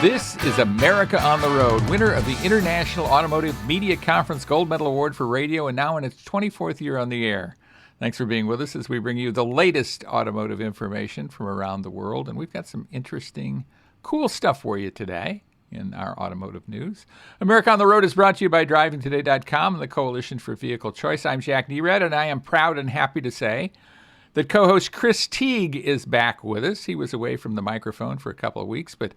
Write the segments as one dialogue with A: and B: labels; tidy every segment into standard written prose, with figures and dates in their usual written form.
A: This is America on the Road, winner of the International Automotive Media Conference Gold Medal Award for Radio, and now in its 24th year on the air. Thanks for being with us as we bring you the latest automotive information from around the world. And we've got some interesting, cool stuff for you today in our automotive news. America on the Road is brought to you by DrivingToday.com and the Coalition for Vehicle Choice. I'm Jack Nerad, and I am proud and happy to say that co-host Chris Teague is back with us. He was away from the microphone for a couple of weeks, but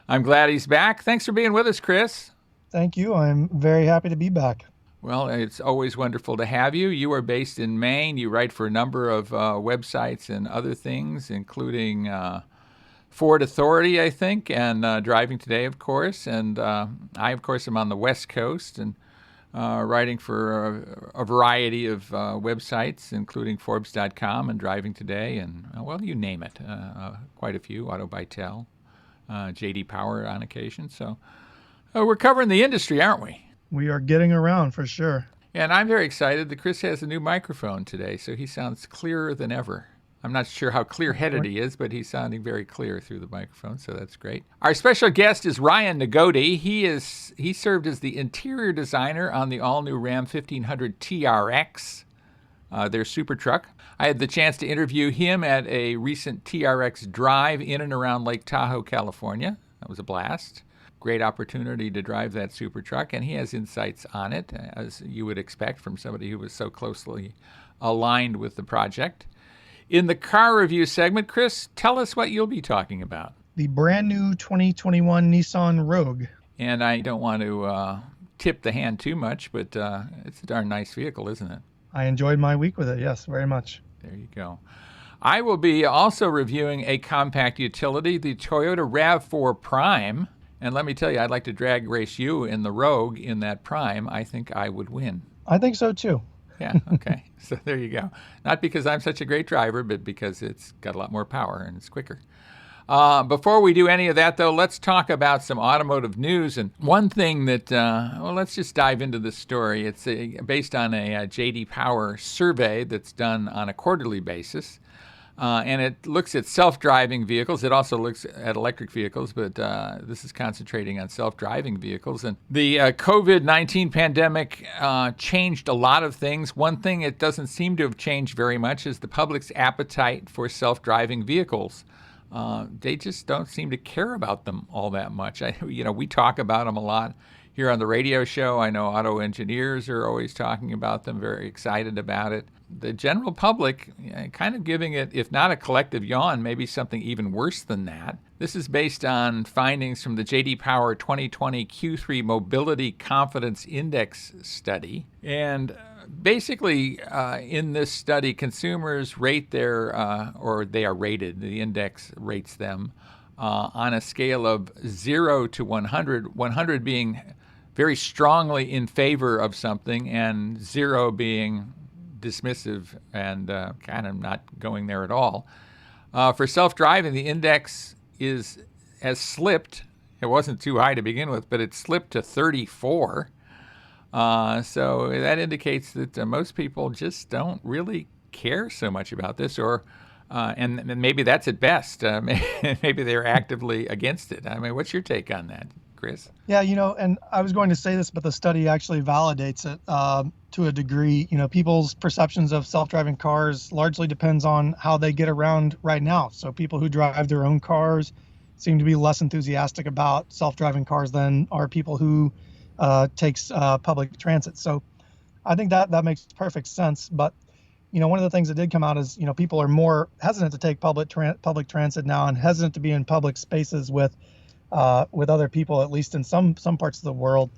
A: I'm glad he's back. Thanks for being with us, Chris.
B: Thank you. I'm very happy to be back.
A: Well, it's always wonderful to have you. You are based in Maine. You write for a number of websites and other things, including Ford Authority, I think, and Driving Today, of course. And I, of course, am on the West Coast and writing for a variety of websites, including Forbes.com and Driving Today, and, well, you name it, quite a few, Auto by Tel. J.D.Power on occasion. So we're covering the industry, aren't we?
B: We are getting around for sure.
A: And I'm very excited that Chris has a new microphone today, so he sounds clearer than ever. I'm not sure how clear-headed he is, but he's sounding very clear through the microphone, so that's great. Our special guest is Ryan Nagodi. He served as the interior designer on the all-new Ram 1500 TRX, their super truck. I had the chance to interview him at a recent TRX drive in and around Lake Tahoe, California. That was a blast. Great opportunity to drive that super truck, and he has insights on it, as you would expect from somebody who was so closely aligned with the project. In the car review segment, Chris, tell us what you'll be talking about.
B: The brand new 2021 Nissan Rogue.
A: And I don't want to tip the hand too much, but it's a darn nice vehicle, isn't it?
B: I enjoyed my week with it, yes, very much.
A: There you go. I will be also reviewing a compact utility, the Toyota RAV4 Prime. And let me tell you, I'd like to drag race you in the Rogue in that Prime. I think I would win.
B: I think so, too.
A: Yeah, okay. So there you go. Not because I'm such a great driver, but because it's got a lot more power and it's quicker. Before we do any of that, though, let's talk about some automotive news. And one thing that, let's just dive into this story. It's based on a J.D.Power survey that's done on a quarterly basis. And it looks at self-driving vehicles. It also looks at electric vehicles, but this is concentrating on self-driving vehicles. And the COVID-19 pandemic changed a lot of things. One thing it doesn't seem to have changed very much is the public's appetite for self-driving vehicles. They just don't seem to care about them all that much. We talk about them a lot here on the radio show. I know auto engineers are always talking about them, very excited about it. The general public kind of giving it, if not a collective yawn, maybe something even worse than that. This is based on findings from the J.D.Power 2020 Q3 Mobility Confidence Index study. And basically, in this study, consumers rate or they are rated, the index rates them on a scale of 0 to 100, 100 being very strongly in favor of something and 0 being dismissive and kind of not going there at all. For self-driving, the index has slipped. It wasn't too high to begin with, but it slipped to 34. So that indicates that most people just don't really care so much about this, and maybe that's at best. Maybe they're actively against it. I mean, what's your take on that, Chris?
B: Yeah, and I was going to say this, but the study actually validates it to a degree. People's perceptions of self-driving cars largely depends on how they get around right now. So people who drive their own cars seem to be less enthusiastic about self-driving cars than are people who takes public transit. So I think that makes perfect sense. But, one of the things that did come out is, people are more hesitant to take public transit now and hesitant to be in public spaces with other people, at least in some parts of the world.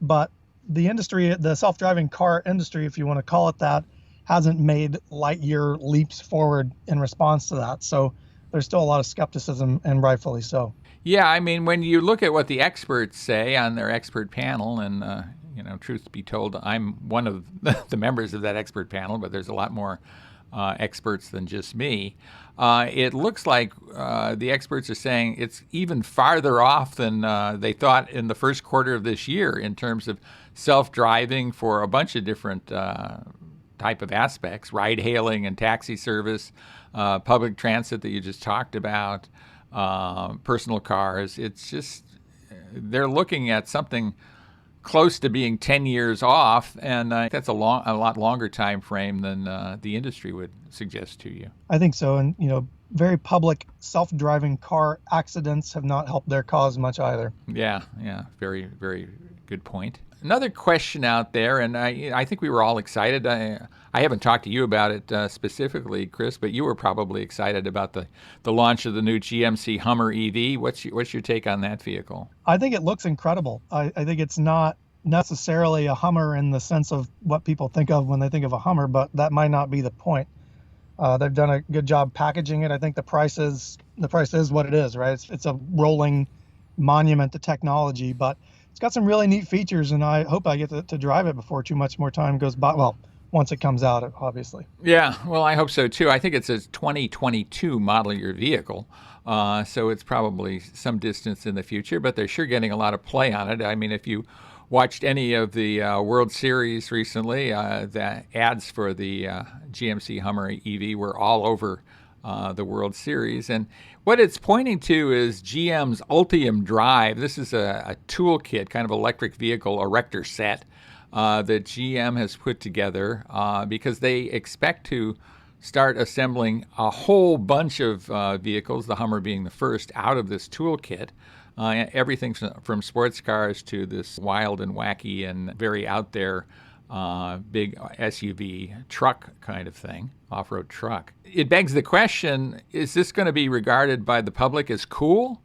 B: But the industry, the self-driving car industry, if you want to call it that, hasn't made light year leaps forward in response to that. So there's still a lot of skepticism, and rightfully so.
A: Yeah, I mean, when you look at what the experts say on their expert panel, and, truth be told, I'm one of the members of that expert panel, but there's a lot more experts than just me. It looks like the experts are saying it's even farther off than they thought in the first quarter of this year in terms of self-driving for a bunch of different type of aspects, ride-hailing and taxi service, public transit that you just talked about, personal cars. It's just, they're looking at something close to being 10 years off, and that's a lot longer time frame than the industry would suggest to you.
B: I think so. And, very public self-driving car accidents have not helped their cause much either.
A: Yeah, very, very good point. Another question out there, and I think we were all excited. I haven't talked to you about it specifically, Chris, but you were probably excited about the launch of the new GMC Hummer EV. What's your take on that vehicle?
B: I think it looks incredible. I think it's not necessarily a Hummer in the sense of what people think of when they think of a Hummer, but that might not be the point. They've done a good job packaging it. I think the price is what it is, right? It's a rolling monument to technology, but it's got some really neat features, and I hope I get to drive it before too much more time goes by. Well, once it comes out, obviously.
A: Yeah, well, I hope so too. I think it's a 2022 model year vehicle, so it's probably some distance in the future, but they're sure getting a lot of play on it. I mean, if you watched any of the World Series recently, the ads for the GMC Hummer EV were all over the World Series. And what it's pointing to is GM's Ultium Drive. This is a toolkit, kind of electric vehicle erector set that GM has put together because they expect to start assembling a whole bunch of vehicles, the Hummer being the first, out of this toolkit. Everything from sports cars to this wild and wacky and very out there big SUV truck kind of thing, off-road truck. It begs the question, is this going to be regarded by the public as cool?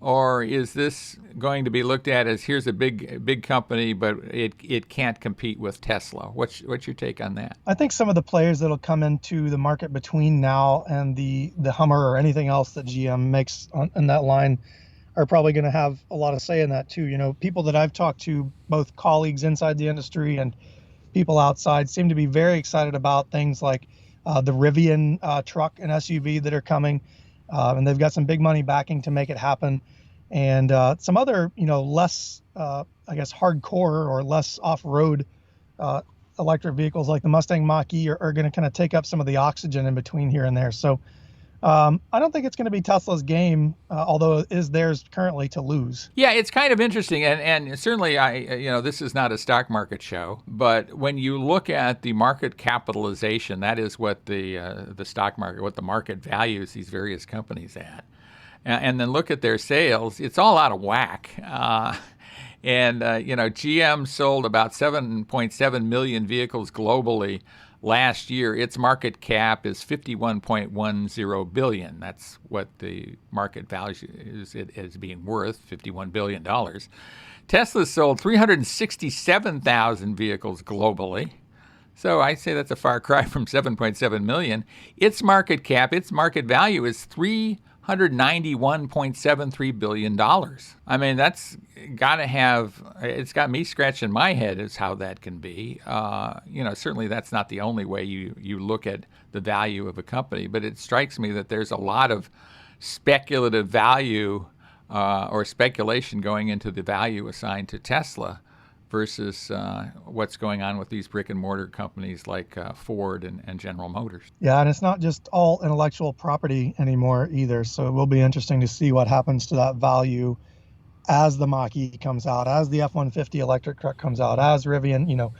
A: Or is this going to be looked at as here's a big company, but it can't compete with Tesla? What's your take on that?
B: I think some of the players that'll come into the market between now and the Hummer or anything else that GM makes in that line are probably going to have a lot of say in that too. People that I've talked to, both colleagues inside the industry and people outside, seem to be very excited about things like the Rivian truck and SUV that are coming. And they've got some big money backing to make it happen. And some other, less, hardcore or less off-road electric vehicles like the Mustang Mach-E are going to kind of take up some of the oxygen in between here and there. So I don't think it's going to be Tesla's game, although it is theirs currently to lose.
A: Yeah, it's kind of interesting, and certainly, this is not a stock market show, but when you look at the market capitalization, that is what the stock market, what the market values these various companies at, and then look at their sales, it's all out of whack. GM sold about 7.7 million vehicles globally last year. Its market cap is $51.10 billion. That's what the market value is it as being worth, $51 billion. Tesla sold 367,000 vehicles globally. So I'd say that's a far cry from 7.7 million. Its market cap, its market value is $391.73 billion. I mean, that's got to have, it's got me scratching my head as how that can be. Certainly that's not the only way you look at the value of a company, but it strikes me that there's a lot of speculative value or speculation going into the value assigned to Tesla versus what's going on with these brick and mortar companies like Ford and General Motors.
B: Yeah, and it's not just all intellectual property anymore either. So it will be interesting to see what happens to that value as the Mach-E comes out, as the F-150 electric truck comes out, as Rivian,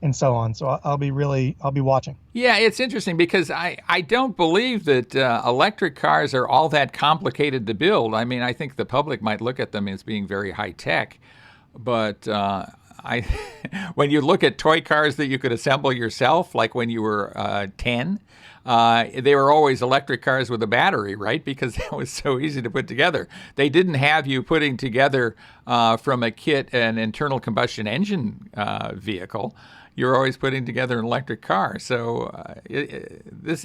B: and so on. So I'll be watching.
A: Yeah, it's interesting because I don't believe that electric cars are all that complicated to build. I mean, I think the public might look at them as being very high tech, but when you look at toy cars that you could assemble yourself, like when you were 10, they were always electric cars with a battery, right? Because it was so easy to put together. They didn't have you putting together from a kit an internal combustion engine vehicle. You're always putting together an electric car. So that's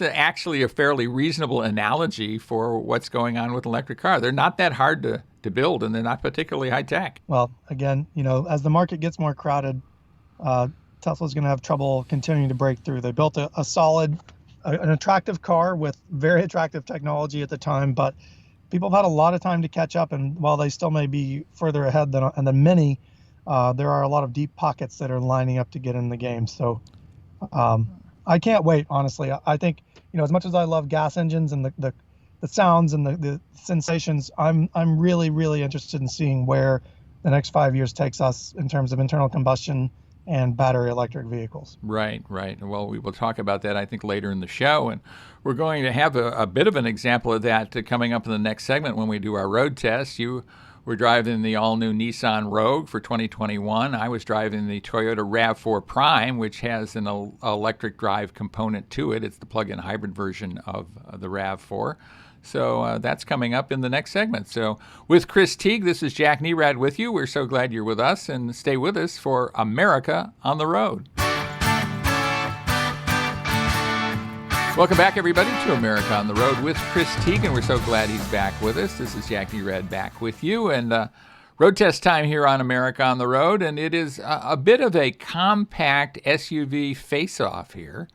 A: actually a fairly reasonable analogy for what's going on with electric car. They're not that hard to build, and they're not particularly high tech.
B: Well, again, as the market gets more crowded, Tesla's going to have trouble continuing to break through. They built a solid, an attractive car with very attractive technology at the time, but people have had a lot of time to catch up. And while they still may be further ahead than many, there are a lot of deep pockets that are lining up to get in the game. So I can't wait, honestly. I think, as much as I love gas engines and the the sounds and the sensations, I'm really, really interested in seeing where the next 5 years takes us in terms of internal combustion and battery electric vehicles.
A: Right, right. Well, we will talk about that, I think, later in the show. And we're going to have a bit of an example of that coming up in the next segment when we do our road test. You were driving the all-new Nissan Rogue for 2021. I was driving the Toyota RAV4 Prime, which has an electric drive component to it. It's the plug-in hybrid version of the RAV4. So that's coming up in the next segment. So with Chris Teague, this is Jack Nerad with you. We're so glad you're with us, and stay with us for America on the Road. Welcome back, everybody, to America on the Road with Chris Teague, and we're so glad he's back with us. This is Jack Nerad back with you, and road test time here on America on the Road, and it is a bit of a compact SUV face-off here.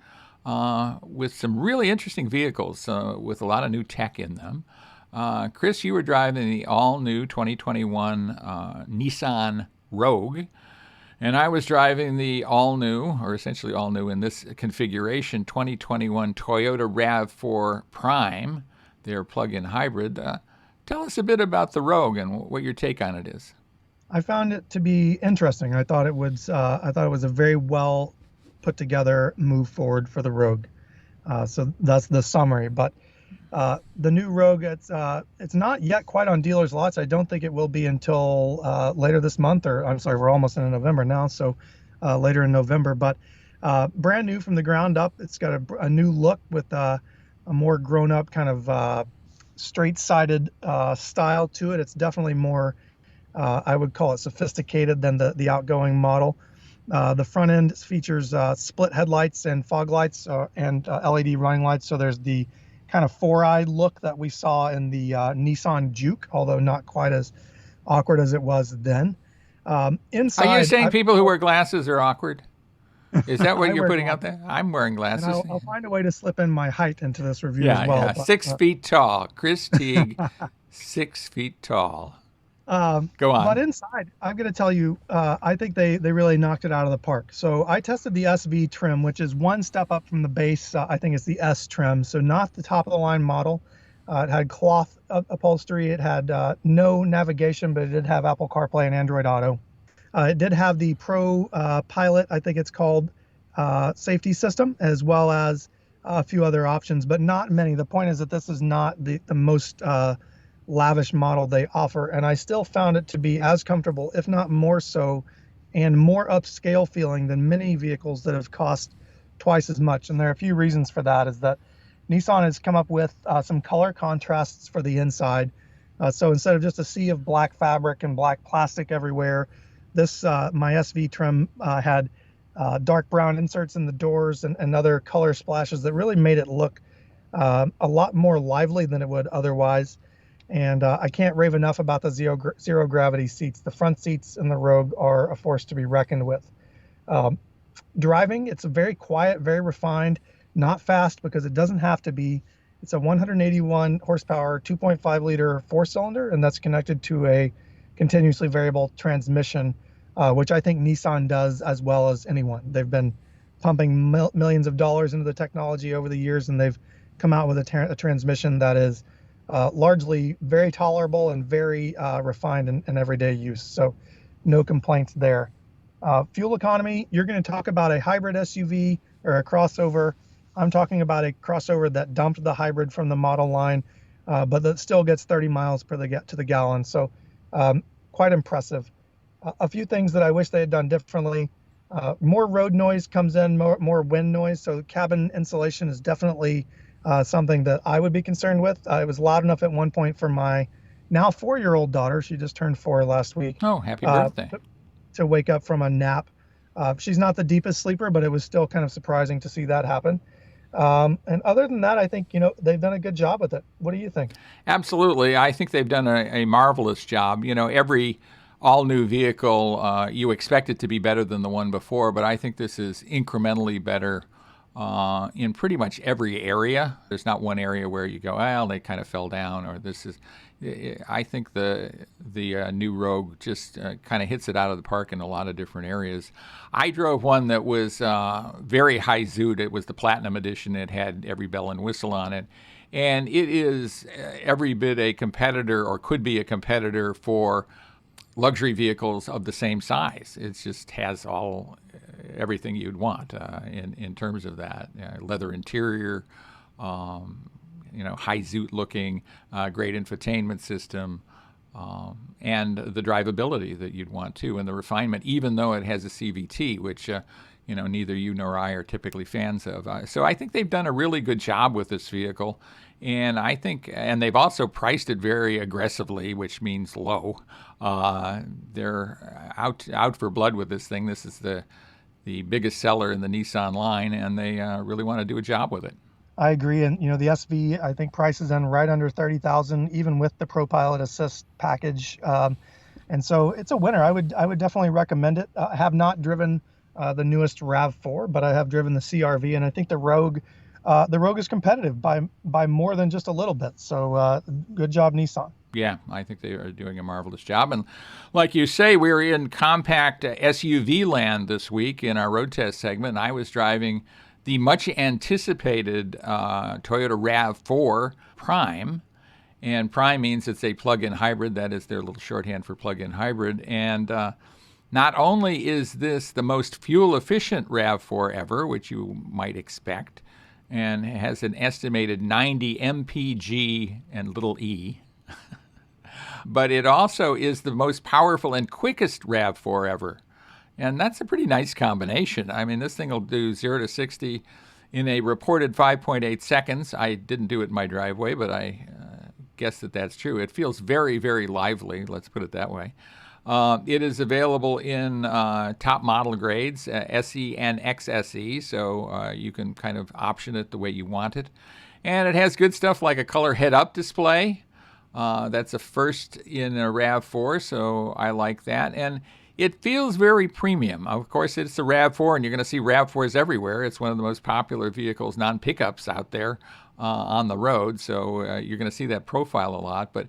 A: With some really interesting vehicles with a lot of new tech in them. Chris, you were driving the all-new 2021 Nissan Rogue, and I was driving the all-new, or essentially all-new in this configuration, 2021 Toyota RAV4 Prime, their plug-in hybrid. Tell us a bit about the Rogue and what your take on it is.
B: I found it to be interesting. I thought it was a very well put together move forward for the Rogue. So that's the summary. But the new Rogue, it's not yet quite on dealers' lots. I don't think it will be until later this month, or I'm sorry, we're almost in November now, so later in November. But brand new from the ground up. It's got a new look with a more grown-up kind of straight-sided style to it. It's definitely more, I would call it sophisticated than the outgoing model. The front end features split headlights and fog lights and LED running lights. So there's the kind of four-eye look that we saw in the Nissan Juke, although not quite as awkward as it was then. Inside,
A: are you saying people who wear glasses are awkward? Is that what you're putting out there? I'm wearing glasses.
B: And I'll find a way to slip in my height into this review as well.
A: Yeah, 6 feet tall. Chris Teague, 6 feet tall. Go on.
B: But inside, I'm going to tell you, I think they really knocked it out of the park. So I tested the SV trim, which is one step up from the base. I think it's the S trim, so not the top of the line model. It had cloth upholstery. It had no navigation, but it did have Apple CarPlay and Android Auto. It did have the Pro Pilot, I think it's called, safety system, as well as a few other options, but not many. The point is that this is not the most lavish model they offer, and I still found it to be as comfortable, if not more so, and more upscale feeling than many vehicles that have cost twice as much. And there are a few reasons for that. Is that Nissan has come up with some color contrasts for the inside. So instead of just a sea of black fabric and black plastic everywhere, this my SV trim had dark brown inserts in the doors and other color splashes that really made it look a lot more lively than it would otherwise. And I can't rave enough about the zero gravity seats. The front seats in the Rogue are a force to be reckoned with. Driving, it's a very quiet, very refined, not fast because it doesn't have to be. It's a 181 horsepower, 2.5 liter 4-cylinder, and that's connected to a continuously variable transmission, which I think Nissan does as well as anyone. They've been pumping millions of dollars into the technology over the years, and they've come out with a transmission that is largely very tolerable and very refined in everyday use. So no complaints there. Fuel economy, you're going to talk about a hybrid SUV or a crossover. I'm talking about a crossover that dumped the hybrid from the model line, but that still gets 30 miles to the gallon. So quite impressive. A few things that I wish they had done differently. More road noise comes in, more wind noise. So cabin insulation is definitely something that I would be concerned with. It was loud enough at one point for my now 4-year-old daughter. She just turned 4 last week.
A: Oh, happy birthday.
B: To wake up from a nap. She's not the deepest sleeper, but it was still kind of surprising to see that happen. And other than that, I think, they've done a good job with it. What do you think?
A: Absolutely. I think they've done a marvelous job. Every all-new vehicle, you expect it to be better than the one before, but I think this is incrementally better in pretty much every area. There's not one area where you go, well, they kind of fell down, or this is. I think the new Rogue just kind of hits it out of the park in a lot of different areas. I drove one that was very high zoot. It was the Platinum Edition. It had every bell and whistle on it. And it is every bit a competitor, or could be a competitor, for luxury vehicles of the same size. It just has everything you'd want in terms of that. Leather interior, high zoot looking, great infotainment system, and the drivability that you'd want too, and the refinement, even though it has a CVT, which neither you nor I are typically fans of. So I think they've done a really good job with this vehicle, and they've also priced it very aggressively, which means low. They're out for blood with this thing. This is the biggest seller in the Nissan line, and they really want to do a job with it.
B: I agree, and the SV I think prices in right under $30,000, even with the ProPilot Assist package, and so it's a winner. I would definitely recommend it. I have not driven the newest RAV4, but I have driven the CRV, and I think the Rogue is competitive by more than just a little bit. So good job, Nissan.
A: Yeah, I think they are doing a marvelous job. And like you say, we're in compact SUV land this week in our road test segment. And I was driving the much anticipated Toyota RAV4 Prime. And Prime means it's a plug-in hybrid. That is their little shorthand for plug-in hybrid. And not only is this the most fuel-efficient RAV4 ever, which you might expect, and has an estimated 90 mpg and little e, but it also is the most powerful and quickest RAV4 ever. And that's a pretty nice combination. I mean, this thing will do 0 to 60 in a reported 5.8 seconds. I didn't do it in my driveway, but I guess that's true. It feels very, very lively, let's put it that way. It is available in top model grades, SE and XSE, so you can kind of option it the way you want it. And it has good stuff like a color head-up display. That's a first in a RAV4, so I like that. And it feels very premium. Of course, it's a RAV4, and you're going to see RAV4s everywhere. It's one of the most popular vehicles, non-pickups out there on the road, so you're going to see that profile a lot. But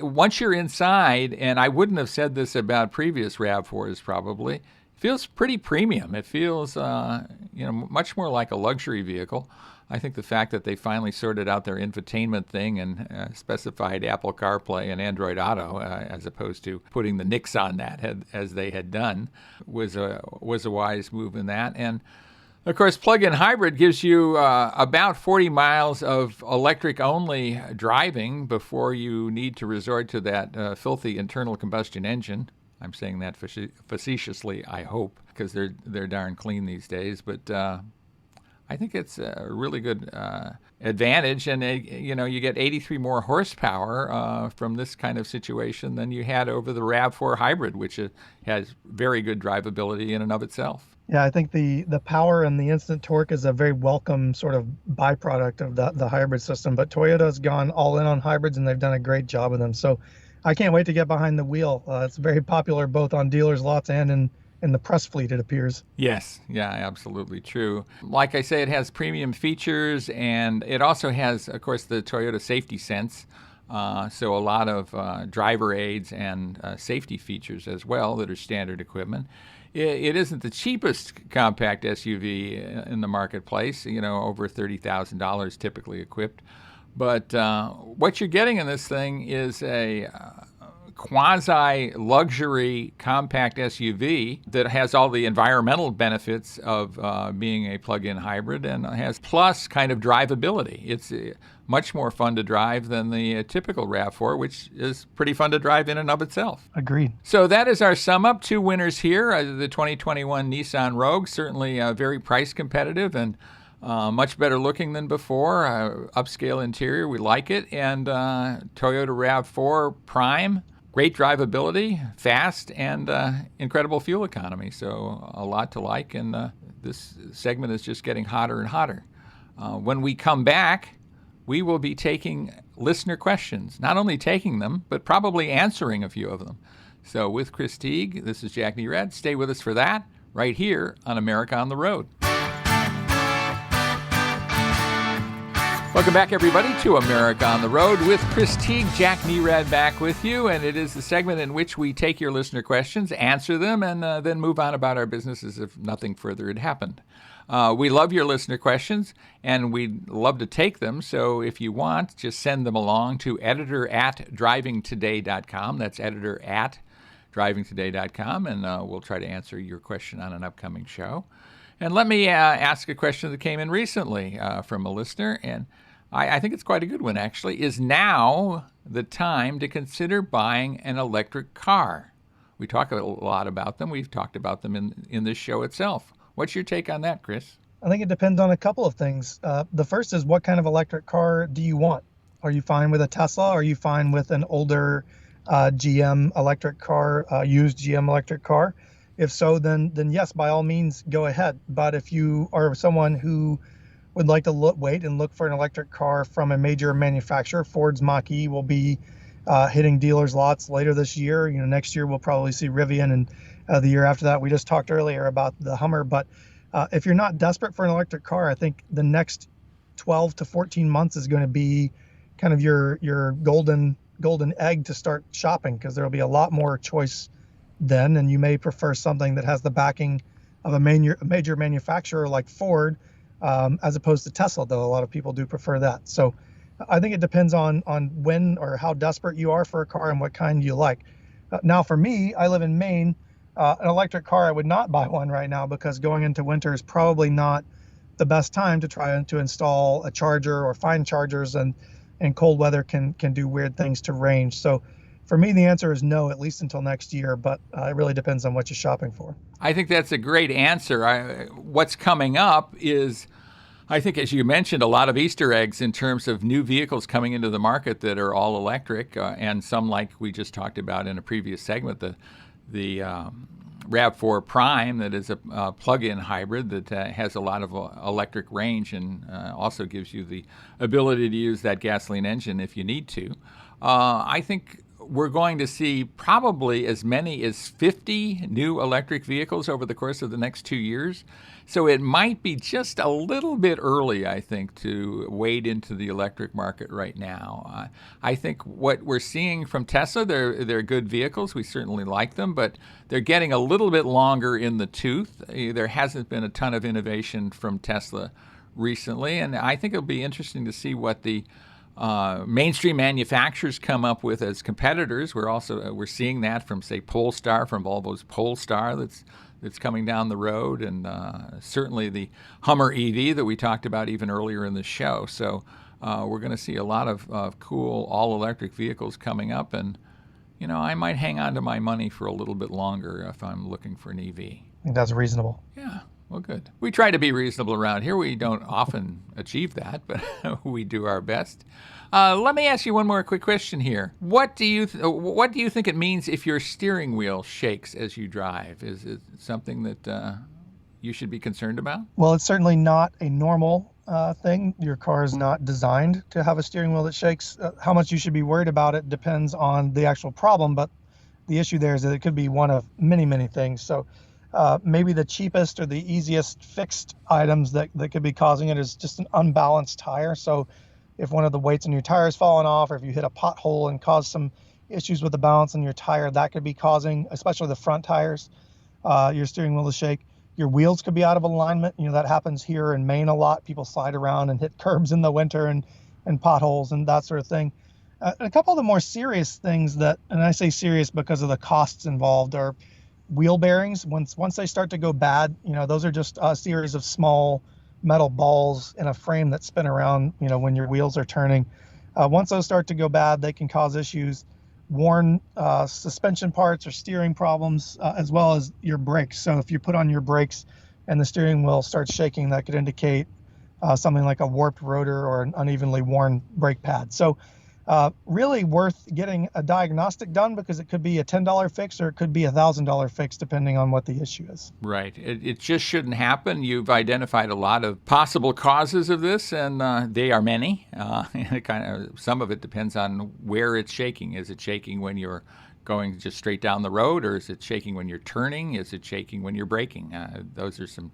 A: once you're inside, and I wouldn't have said this about previous RAV4s probably, it feels pretty premium. It feels much more like a luxury vehicle. I think the fact that they finally sorted out their infotainment thing and specified Apple CarPlay and Android Auto as opposed to putting the nix on that as they had done was a wise move in that. And of course, plug-in hybrid gives you about 40 miles of electric-only driving before you need to resort to that filthy internal combustion engine. I'm saying that facetiously, I hope, because they're darn clean these days. But I think it's a really good advantage, and you get 83 more horsepower from this kind of situation than you had over the RAV4 hybrid, which has very good drivability in and of itself.
B: Yeah, I think the power and the instant torque is a very welcome sort of byproduct of the hybrid system. But Toyota's gone all in on hybrids, and they've done a great job of them. So I can't wait to get behind the wheel. It's very popular both on dealers' lots and in the press fleet, it appears.
A: Yes, yeah, absolutely true. Like I say, it has premium features, and it also has, of course, the Toyota Safety Sense. So a lot of driver aids and safety features as well that are standard equipment. It isn't the cheapest compact SUV in the marketplace, over $30,000 typically equipped. But what you're getting in this thing is a quasi-luxury compact SUV that has all the environmental benefits of being a plug-in hybrid and has plus kind of drivability. It's much more fun to drive than the typical RAV4, which is pretty fun to drive in and of itself.
B: Agreed.
A: So that is our sum up. Two winners here. The 2021 Nissan Rogue, certainly very price competitive and much better looking than before. Upscale interior, we like it. And Toyota RAV4 Prime, great drivability, fast, and incredible fuel economy. So a lot to like, and this segment is just getting hotter and hotter. When we come back, we will be taking listener questions. Not only taking them, but probably answering a few of them. So with Chris Teague, this is Jack Nerad. Stay with us for that right here on America on the Road. Welcome back, everybody, to America on the Road with Chris Teague. Jack Nerad back with you, and it is the segment in which we take your listener questions, answer them, and then move on about our business as if nothing further had happened. We love your listener questions, and we'd love to take them. So if you want, just send them along to editor@drivingtoday.com. That's editor@drivingtoday.com, and we'll try to answer your question on an upcoming show. And let me ask a question that came in recently from a listener, and I think it's quite a good one, actually. Is now the time to consider buying an electric car? We talk a lot about them. We've talked about them in this show itself. What's your take on that, Chris?
B: I think it depends on a couple of things. The first is, what kind of electric car do you want? Are you fine with a Tesla? Are you fine with an older GM electric car, used GM electric car? If so, then yes, by all means, go ahead. But if you are someone who would like to wait and look for an electric car from a major manufacturer, Ford's Mach-E will be hitting dealers' lots later this year. Next year we'll probably see Rivian, and the year after that, we just talked earlier about the Hummer. But if you're not desperate for an electric car, I think the next 12 to 14 months is going to be kind of your golden egg to start shopping, because there'll be a lot more choice then, and you may prefer something that has the backing of a major manufacturer like Ford, as opposed to Tesla, though a lot of people do prefer that. So I think it depends on when or how desperate you are for a car and what kind you like. Now for me, I live in Maine. An electric car, I would not buy one right now, because going into winter is probably not the best time to try to install a charger or find chargers, and cold weather can do weird things to range. So for me, the answer is no, at least until next year, but it really depends on what you're shopping for.
A: I think that's a great answer. What's coming up is, I think, as you mentioned, a lot of Easter eggs in terms of new vehicles coming into the market that are all electric, and some, like we just talked about in a previous segment, the RAV4 Prime, that is a plug-in hybrid that has a lot of electric range, and also gives you the ability to use that gasoline engine if you need to. I think we're going to see probably as many as 50 new electric vehicles over the course of the next 2 years. So it might be just a little bit early, I think, to wade into the electric market right now. I think what we're seeing from Tesla, they're good vehicles. We certainly like them, but they're getting a little bit longer in the tooth. There hasn't been a ton of innovation from Tesla recently, and I think it'll be interesting to see what the mainstream manufacturers come up with as competitors. We're seeing that from, say, Polestar, from Volvo's Polestar that's coming down the road, and certainly the Hummer EV that we talked about even earlier in the show. So we're going to see a lot of cool all-electric vehicles coming up, and I might hang on to my money for a little bit longer if I'm looking for an EV.
B: I think that's reasonable.
A: Yeah. Well, good. We try to be reasonable around here. We don't often achieve that, but we do our best. Let me ask you one more quick question here. What do you think it means if your steering wheel shakes as you drive? Is it something that you should be concerned about?
B: Well, it's certainly not a normal thing. Your car is not designed to have a steering wheel that shakes. How much you should be worried about it depends on the actual problem, but the issue there is that it could be one of many, many things. So maybe the cheapest or the easiest fixed items that could be causing it is just an unbalanced tire. So if one of the weights in your tire is falling off, or if you hit a pothole and cause some issues with the balance in your tire, that could be causing, especially the front tires, your steering wheel to shake. Your wheels could be out of alignment. That happens here in Maine a lot. People slide around and hit curbs in the winter and potholes and that sort of thing. A couple of the more serious things that, and I say serious because of the costs involved, are wheel bearings. Once they start to go bad, those are just a series of small metal balls in a frame that spin around, when your wheels are turning. Once those start to go bad, they can cause issues, worn suspension parts or steering problems, as well as your brakes. So if you put on your brakes and the steering wheel starts shaking, that could indicate something like a warped rotor or an unevenly worn brake pad. So really worth getting a diagnostic done, because it could be a $10 fix or it could be a $1,000 fix, depending on what the issue is.
A: Right. It just shouldn't happen. You've identified a lot of possible causes of this, and they are many. Some of it depends on where it's shaking. Is it shaking when you're going just straight down the road, or is it shaking when you're turning? Is it shaking when you're braking? Those are some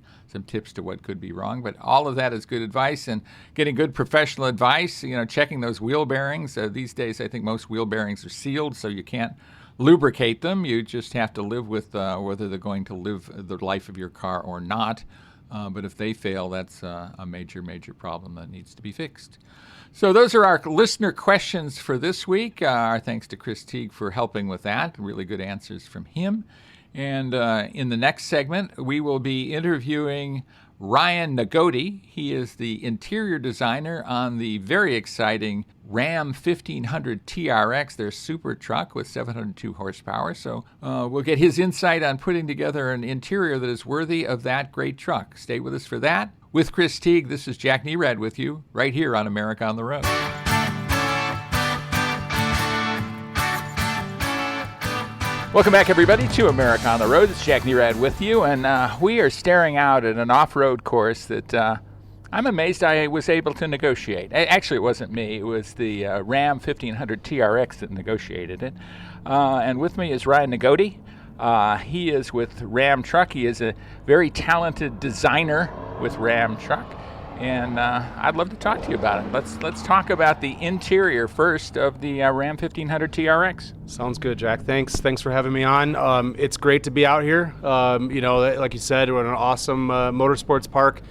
A: tips to what could be wrong. But all of that is good advice, and getting good professional advice, checking those wheel bearings. These days, I think most wheel bearings are sealed, so you can't lubricate them. You just have to live with whether they're going to live the life of your car or not. But if they fail, that's a major, major problem that needs to be fixed. So those are our listener questions for this week. Our thanks to Chris Teague for helping with that. Really good answers from him. And in the next segment, we will be interviewing Ryan Nagoti. He is the interior designer on the very exciting Ram 1500 TRX, their super truck with 702 horsepower. So we'll get his insight on putting together an interior that is worthy of that great truck. Stay with us for that. With Chris Teague, this is Jack Nerad with you right here on America on the Road. Welcome back, everybody, to America on the Road. It's Jack Nerad with you, and we are staring out at an off-road course that I'm amazed I was able to negotiate. Actually, it wasn't me. It was the Ram 1500 TRX that negotiated it. And with me is Ryan Nagoti. He is with Ram Truck. He is a very talented designer with Ram Truck, and I'd love to talk to you about it. Let's talk about the interior first of the Ram 1500 TRX.
C: Sounds good, Jack. Thanks for having me on. It's great to be out here. Like you said, we're in an awesome motorsports park,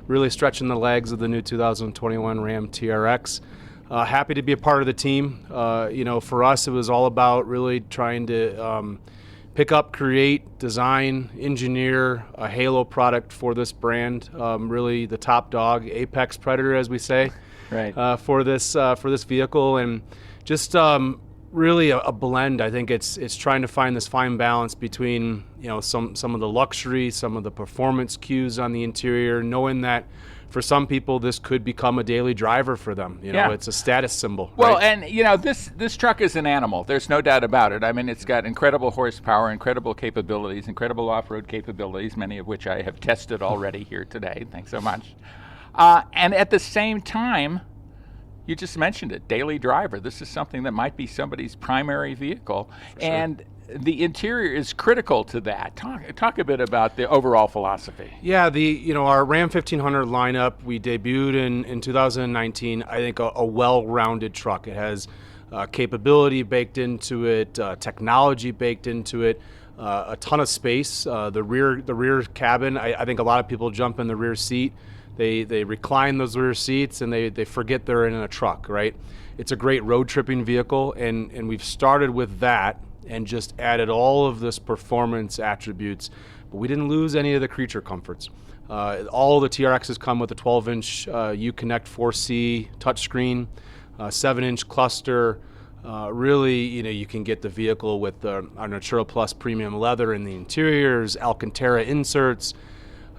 C: really stretching the legs of the new 2021 Ram TRX. Happy to be a part of the team. For us, it was all about really trying to pick up, create, design, engineer a halo product for this brand. Really the top dog, apex predator, as we say,
A: right.
C: For this vehicle, and just really a blend. I think it's trying to find this fine balance between some of the luxury, some of the performance cues on the interior, knowing that for some people this could become a daily driver for them. It's a status symbol.
A: Well,
C: right?
A: and this truck is an animal. There's no doubt about it. I mean, it's got incredible horsepower, incredible capabilities, incredible off-road capabilities, many of which I have tested already here today. Thanks so much. And at the same time, you just mentioned it, daily driver. This is something that might be somebody's primary vehicle.
C: For sure.
A: And the interior is critical to that. Talk a bit about the overall philosophy.
C: Yeah, our Ram 1500 lineup, we debuted in 2019. I think a well-rounded truck. It has capability baked into it, technology baked into it, a ton of space. The rear cabin, I think a lot of people jump in the rear seat. They recline those rear seats and they forget they're in a truck, right? It's a great road tripping vehicle, and we've started with that and just added all of this performance attributes, but we didn't lose any of the creature comforts. All the TRXs come with a 12-inch Uconnect 4C touchscreen, 7-inch cluster. Really, you can get the vehicle with our Natura Plus premium leather in the interiors, Alcantara inserts,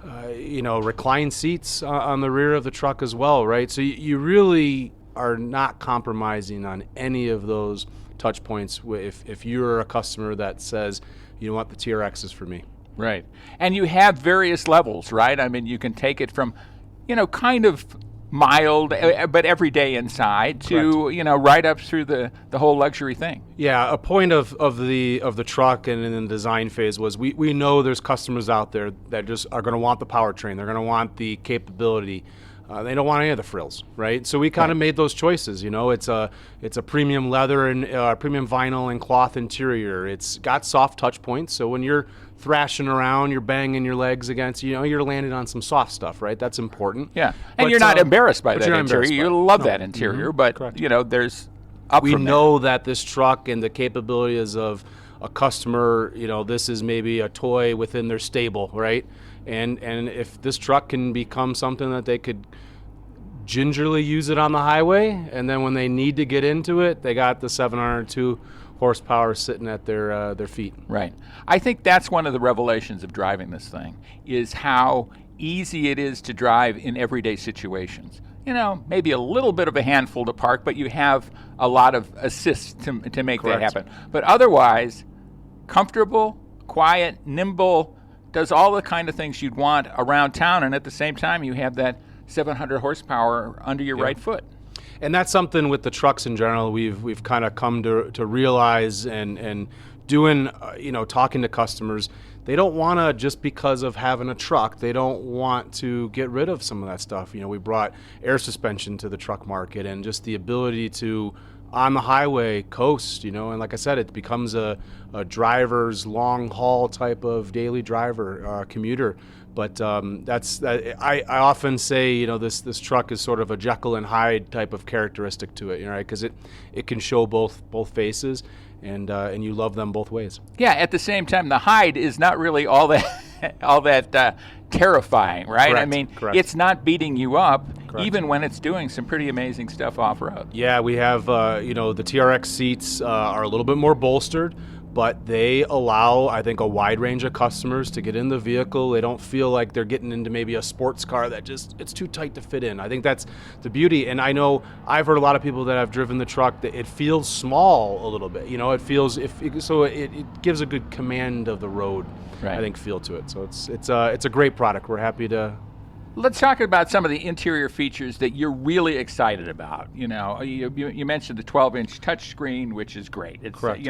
C: reclined seats on the rear of the truck as well, right? So you really are not compromising on any of those touch points if you're a customer that says, you know what, the TRX is for me.
A: Right. And you have various levels, right? I mean, you can take it from, kind of mild, but everyday inside to, right up through the whole luxury thing.
C: Yeah, a point of the truck and in the design phase was we know there's customers out there that just are going to want the powertrain. They're going to want the capability. They don't want any of the frills, right? So we kind of made those choices. It's a premium leather and premium vinyl and cloth interior. It's got soft touch points, so when you're thrashing around, you're banging your legs against, you're landing on some soft stuff, right? That's important.
A: Yeah, and you're not embarrassed by that interior. You love that
C: Mm-hmm.
A: interior, but
C: Correct.
A: There's up
C: we
A: from
C: know that this truck and the capabilities of a customer, this is maybe a toy within their stable, right? And if this truck can become something that they could gingerly use it on the highway, and then when they need to get into it, they got the 702 horsepower sitting at their feet.
A: Right. I think that's one of the revelations of driving this thing, is how easy it is to drive in everyday situations. Maybe a little bit of a handful to park, but you have a lot of assists to make
C: Correct.
A: that happen. But otherwise, comfortable, quiet, nimble, does all the kind of things you'd want around town, and at the same time you have that 700 horsepower under your right foot.
C: And that's something with the trucks in general we've kind of come to realize, and doing talking to customers, they don't want to, just because of having a truck, they don't want to get rid of some of that stuff. We brought air suspension to the truck market, and just the ability to on the highway coast, and like I said, it becomes a driver's long haul type of daily driver, commuter. But I often say, this truck is sort of a Jekyll and Hyde type of characteristic to it, right? Because it can show both faces, and you love them both ways.
A: Yeah. At the same time, the Hyde is not really all that terrifying, right?
C: Correct,
A: I mean,
C: correct.
A: It's not beating you up,
C: Correct.
A: even when it's doing some pretty amazing stuff off road.
C: Yeah, we have the TRX seats are a little bit more bolstered, but they allow, I think, a wide range of customers to get in the vehicle. They don't feel like they're getting into maybe a sports car that it's too tight to fit in. I think that's the beauty. And I know I've heard a lot of people that have driven the truck that it feels small a little bit. It feels it gives a good command of the road. Right. I think feel to it. So it's a great product. We're happy to.
A: Let's talk about some of the interior features that you're really excited about. You mentioned the 12-inch touchscreen, which is great. It's
C: Correct.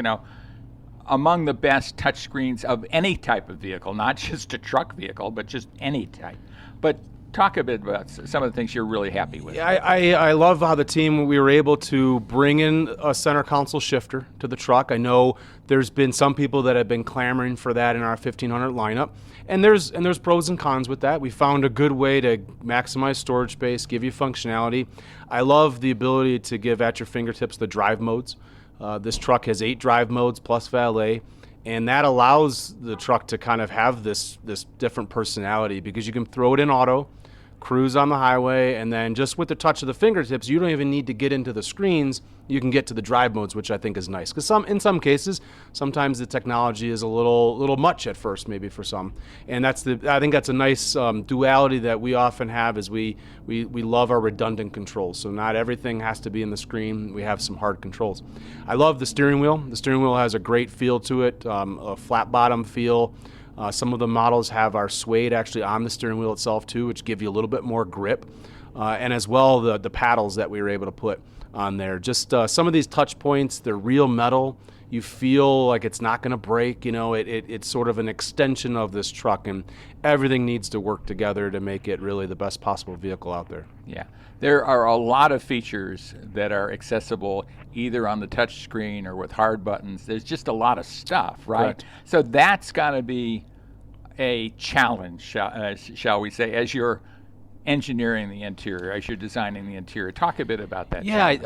A: Among the best touchscreens of any type of vehicle, not just a truck vehicle, but just any type. But talk a bit about some of the things you're really happy with.
C: Yeah, I love how the team, we were able to bring in a center console shifter to the truck. I know there's been some people that have been clamoring for that in our 1500 lineup, and there's pros and cons with that. We found a good way to maximize storage space, give you functionality. I love the ability to give at your fingertips the drive modes. This truck has 8 drive modes plus valet, and that allows the truck to kind of have this different personality, because you can throw it in auto, cruise on the highway, and then just with the touch of the fingertips, you don't even need to get into the screens. You can get to the drive modes, which I think is nice. Because in some cases, sometimes the technology is a little much at first, maybe for some. And I think that's a nice duality that we often have, is we love our redundant controls. So not everything has to be in the screen. We have some hard controls. I love the steering wheel. The steering wheel has a great feel to it, a flat bottom feel. Some of the models have our suede actually on the steering wheel itself too, which give you a little bit more grip. And as well, the paddles that we were able to put on there. Just some of these touch points, they're real metal. You feel like it's not going to break. It's sort of an extension of this truck, and everything needs to work together to make it really the best possible vehicle out there.
A: Yeah. There are a lot of features that are accessible either on the touch screen or with hard buttons. There's just a lot of stuff, right?
C: Correct.
A: So that's got to be a challenge, shall we say, as you're engineering the interior, as you're designing the interior. Talk a bit about that.
C: Yeah,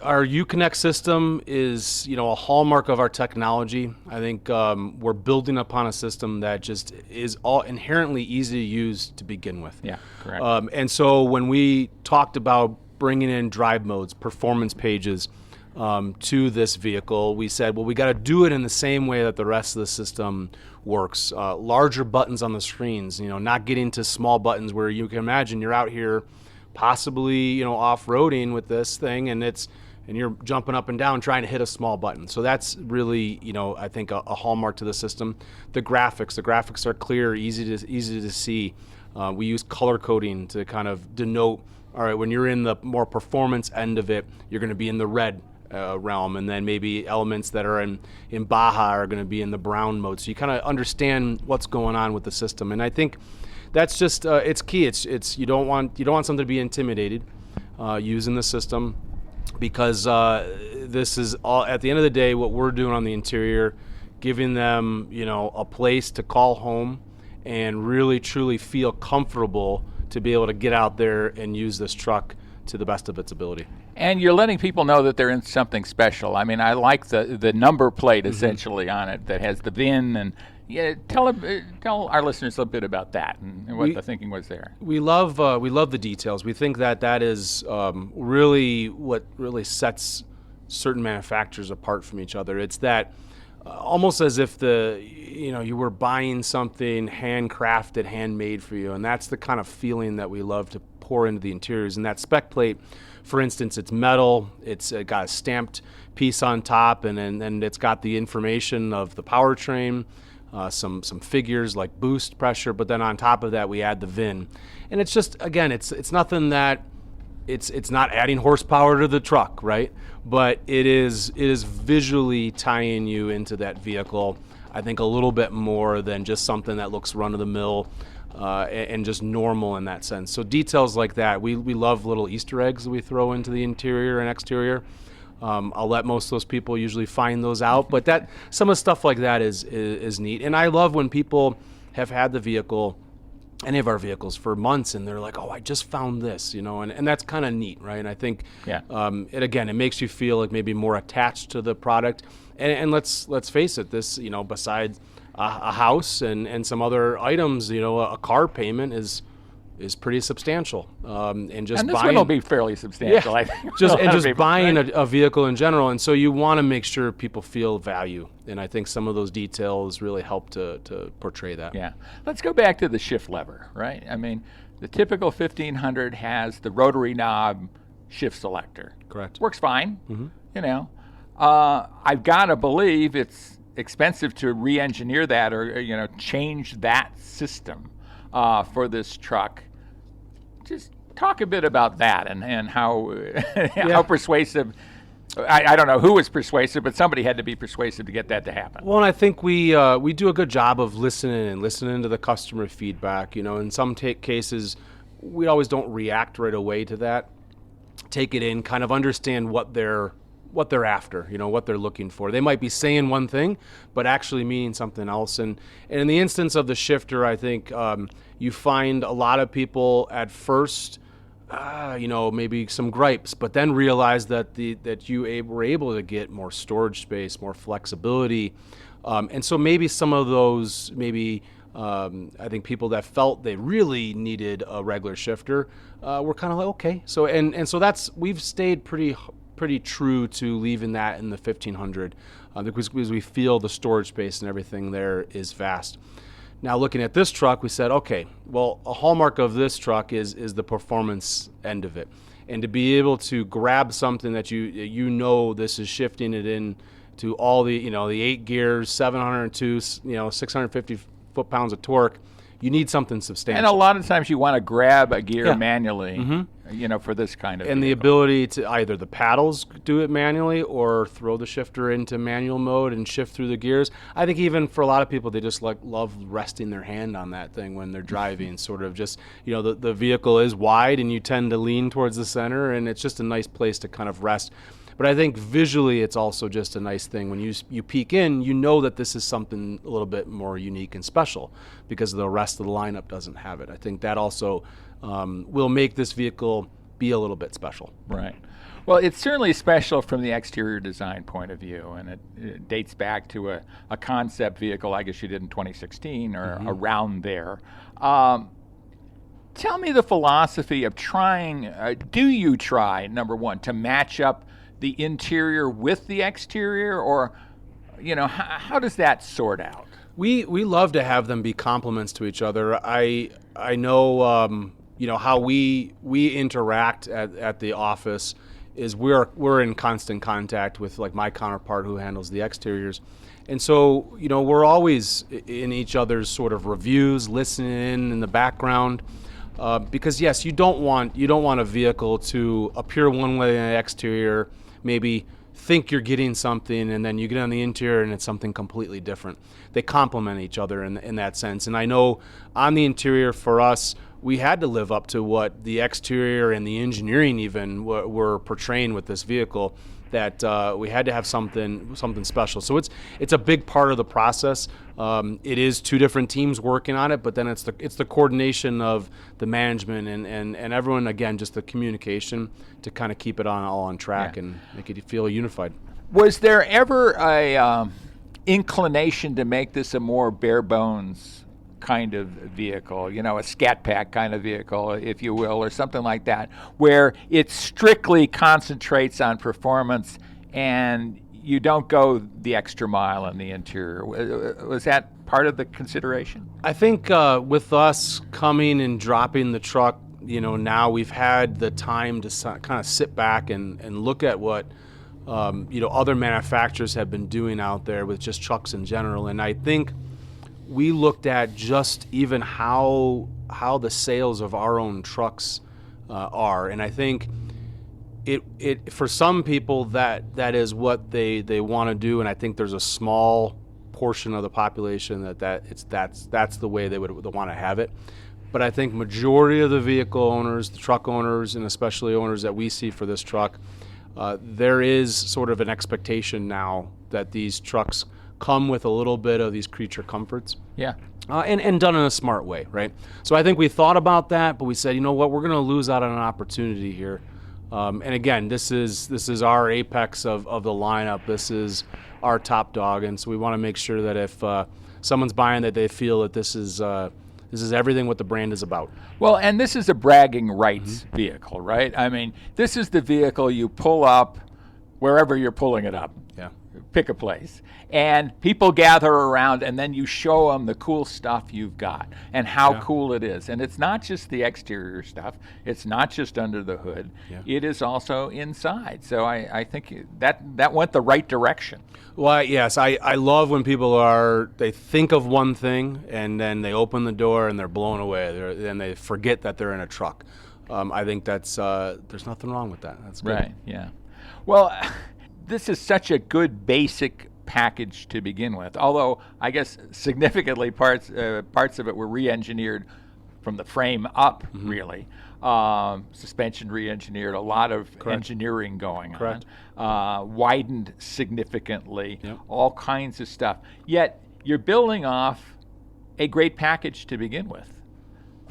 C: our Uconnect system is, a hallmark of our technology. I think we're building upon a system that just is all inherently easy to use to begin with.
A: Yeah, correct.
C: And so when we talked about bringing in drive modes, performance pages to this vehicle, we said, well, we got to do it in the same way that the rest of the system works. Larger buttons on the screens, not getting to small buttons where you can imagine you're out here possibly, off-roading with this thing, and you're jumping up and down trying to hit a small button. So that's really, I think a hallmark to the system. The graphics are clear, easy to see. We use color coding to kind of denote, all right, when you're in the more performance end of it, you're going to be in the red realm, and then maybe elements that are in Baja are going to be in the brown mode. So you kind of understand what's going on with the system, and I think that's just it's key. It's you don't want something to be intimidated using the system, because this is all, at the end of the day, what we're doing on the interior, giving them a place to call home and really truly feel comfortable to be able to get out there and use this truck to the best of its ability.
A: And you're letting people know that they're in something special. I mean, I like the number plate essentially on it that has the VIN, and tell our listeners a bit about that and what the thinking was there.
C: We love the details. We think that is really what really sets certain manufacturers apart from each other. It's that almost as if you were buying something handcrafted, handmade for you, and that's the kind of feeling that we love to pour into the interiors. And that spec plate, for instance, it's metal. It's got a stamped piece on top, and it's got the information of the powertrain, some figures like boost pressure, but then on top of that we add the VIN. And it's just, again, it's nothing that it's not adding horsepower to the truck, right? But it is visually tying you into that vehicle, I think, a little bit more than just something that looks run-of-the-mill and just normal in that sense. So details like that, we love little Easter eggs that we throw into the interior and exterior. I'll let most of those people usually find those out, but that some of the stuff like that is neat. And I love when people have had the vehicle, any of our vehicles, for months, and they're like, "Oh, I just found this," and that's kind of neat, right? And I think, it makes you feel like maybe more attached to the product. And let's face it, this, besides a house and some other items, a car payment is pretty substantial. And
A: this one will be fairly substantial, I think.
C: just buying a vehicle in general. And so you want to make sure people feel value. And I think some of those details really help to portray that.
A: Yeah. Let's go back to the shift lever, right? I mean, the typical 1500 has the rotary knob shift selector.
C: Correct.
A: Works fine, I've got to believe it's expensive to re-engineer that or, change that system for this truck. Just talk a bit about that and how how persuasive. I don't know who was persuasive, but somebody had to be persuasive to get that to happen.
C: Well, and I think we do a good job of listening to the customer feedback. In some cases, we always don't react right away to that. Take it in, kind of understand what they're after, what they're looking for. They might be saying one thing, but actually meaning something else. And in the instance of the shifter, I think you find a lot of people at first, maybe some gripes, but then realize that you were able to get more storage space, more flexibility. And so maybe some of those, I think people that felt they really needed a regular shifter were kind of like, okay. So so we've stayed pretty true to leaving that in the 1500 because we feel the storage space and everything there is vast. Now, looking at this truck, we said, okay, well, a hallmark of this truck is the performance end of it. And to be able to grab something that this is shifting it in to all the 8 gears, 702, 650 foot-pounds of torque, you need something substantial.
A: And a lot of times you want to grab a gear manually, for this kind of
C: and
A: vehicle.
C: The ability to either the paddles do it manually or throw the shifter into manual mode and shift through the gears. I think even for a lot of people, they just love resting their hand on that thing when they're driving, sort of just, the vehicle is wide and you tend to lean towards the center, and it's just a nice place to kind of rest. But I think visually it's also just a nice thing. When you peek in, that this is something a little bit more unique and special because the rest of the lineup doesn't have it. I think that also will make this vehicle be a little bit special.
A: Right. Well, it's certainly special from the exterior design point of view, and it dates back to a concept vehicle I guess you did in 2016 or around there. Tell me the philosophy of trying, do you try, number one, to match up the interior with the exterior, or how does that sort out?
C: We love to have them be complements to each other. I know how we interact at the office is we're in constant contact with like my counterpart who handles the exteriors, and so we're always in each other's sort of reviews, listening in the background. Because yes, you don't want a vehicle to appear one way on the exterior, maybe think you're getting something, and then you get on the interior and it's something completely different. They complement each other in that sense. And I know on the interior for us, we had to live up to what the exterior and the engineering even were portraying with this vehicle. That we had to have something special. So it's a big part of the process. It is two different teams working on it, but then it's the coordination of the management and everyone, again, just the communication to kind of keep it all on track and make it feel unified.
A: Was there ever a inclination to make this a more bare bones kind of vehicle, a scat pack kind of vehicle, if you will, or something like that, where it strictly concentrates on performance and you don't go the extra mile in the interior? Was that part of the consideration?
C: I think with us coming and dropping the truck, now we've had the time to kind of sit back and look at what other manufacturers have been doing out there with just trucks in general. And I think we looked at just even how the sales of our own trucks are, and I think it for some people that is what they want to do, and I think there's a small portion of the population that's the way they would want to have it. But I think majority of the vehicle owners, the truck owners, and especially owners that we see for this truck, there is sort of an expectation now that these trucks come with a little bit of these creature comforts.
A: Yeah.
C: And done in a smart way, right? So I think we thought about that, but we said, you know what, we're going to lose out on an opportunity here. And again, this is our apex of the lineup. This is our top dog, and so we want to make sure that if someone's buying that, they feel that this is everything what the brand is about.
A: Well, and this is a bragging rights vehicle, right? I mean, this is the vehicle you pull up wherever you're pulling it up.
C: Yeah.
A: Pick a place. And people gather around, and then you show them the cool stuff you've got and how cool it is. And it's not just the exterior stuff. It's not just under the hood. Yeah. It is also inside. So I think that went the right direction.
C: Well, yes, I love when people they think of one thing, and then they open the door and they're blown away. And they forget that they're in a truck. I think that's there's nothing wrong with that. That's good.
A: Right, yeah. Well, this is such a good basic package to begin with, although I guess significantly parts of it were re-engineered from the frame up, really. Suspension re-engineered, a lot of engineering going on. Widened significantly, all kinds of stuff. Yet you're building off a great package to begin with.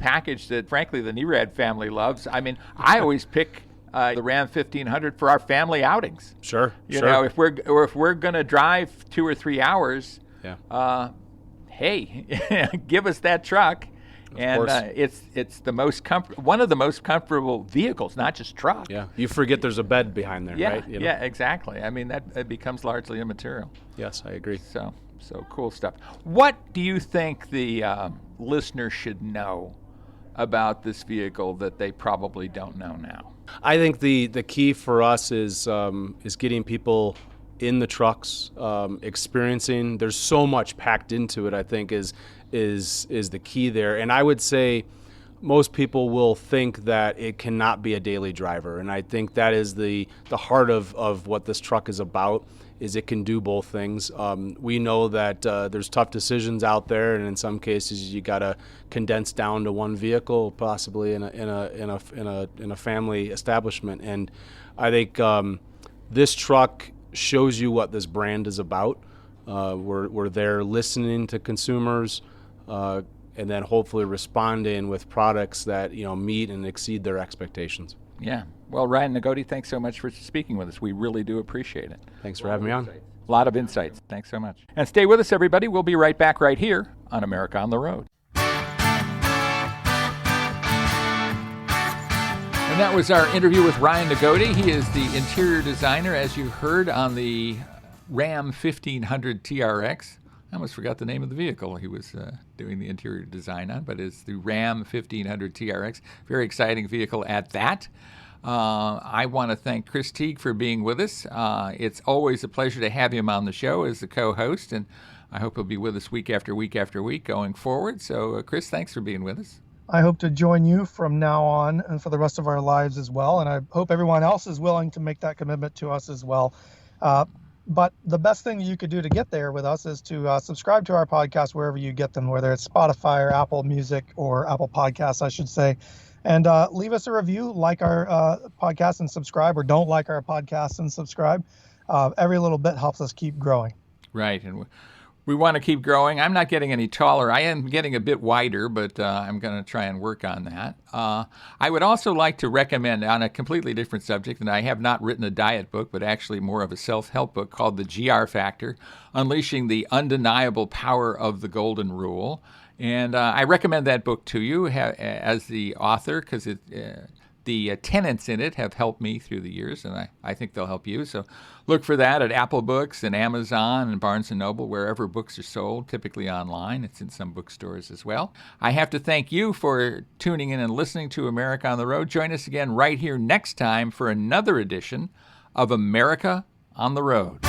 A: Package that, frankly, the Nerad family loves. I mean, I always pick the Ram 1500 for our family outings.
C: Sure.
A: You know, if we're going to drive 2 or 3 hours, hey, give us that truck. And it's the most one of the most comfortable vehicles, not just truck.
C: Yeah, you forget there's a bed behind there, right? You know?
A: Yeah, exactly. I mean, that it becomes largely immaterial.
C: Yes, I agree.
A: So cool stuff. What do you think the listener should know about this vehicle that they probably don't know now?
C: I think the key for us is getting people in the trucks, experiencing. There's so much packed into it. I think is the key there. And I would say most people will think that it cannot be a daily driver. And I think that is the heart of what this truck is about. Is it can do both things. We know that there's tough decisions out there, and in some cases you got to condense down to one vehicle, possibly in a family establishment. And I think this truck shows you what this brand is about. We're there listening to consumers, and then hopefully responding with products that meet and exceed their expectations.
A: Yeah. Well, Ryan Nagoti, thanks so much for speaking with us. We really do appreciate it.
C: Thanks for having me on.
A: A lot of insights. Thanks so much. And stay with us, everybody. We'll be right back right here on America on the Road. And that was our interview with Ryan Nagoti. He is the interior designer, as you heard, on the Ram 1500 TRX. I almost forgot the name of the vehicle he was doing the interior design on, but it's the Ram 1500 TRX. Very exciting vehicle at that. I want to thank Chris Teague for being with us. It's always a pleasure to have him on the show as the co-host, and I hope he'll be with us week after week after week going forward. So, Chris, thanks for being with us.
B: I hope to join you from now on and for the rest of our lives as well, and I hope everyone else is willing to make that commitment to us as well. But the best thing you could do to get there with us is to subscribe to our podcast wherever you get them, whether it's Spotify or Apple Music or Apple Podcasts, I should say. And leave us a review, like our podcast and subscribe, or don't like our podcast and subscribe. Every little bit helps us keep growing.
A: Right. And we want to keep growing. I'm not getting any taller. I am getting a bit wider, but I'm going to try and work on that. I would also like to recommend, on a completely different subject, and I have not written a diet book, but actually more of a self-help book called The GR Factor, Unleashing the Undeniable Power of the Golden Rule. And I recommend that book to you as the author, because the tenets in it have helped me through the years, and I think they'll help you. So look for that at Apple Books and Amazon and Barnes & Noble, wherever books are sold, typically online. It's in some bookstores as well. I have to thank you for tuning in and listening to America on the Road. Join us again right here next time for another edition of America on the Road.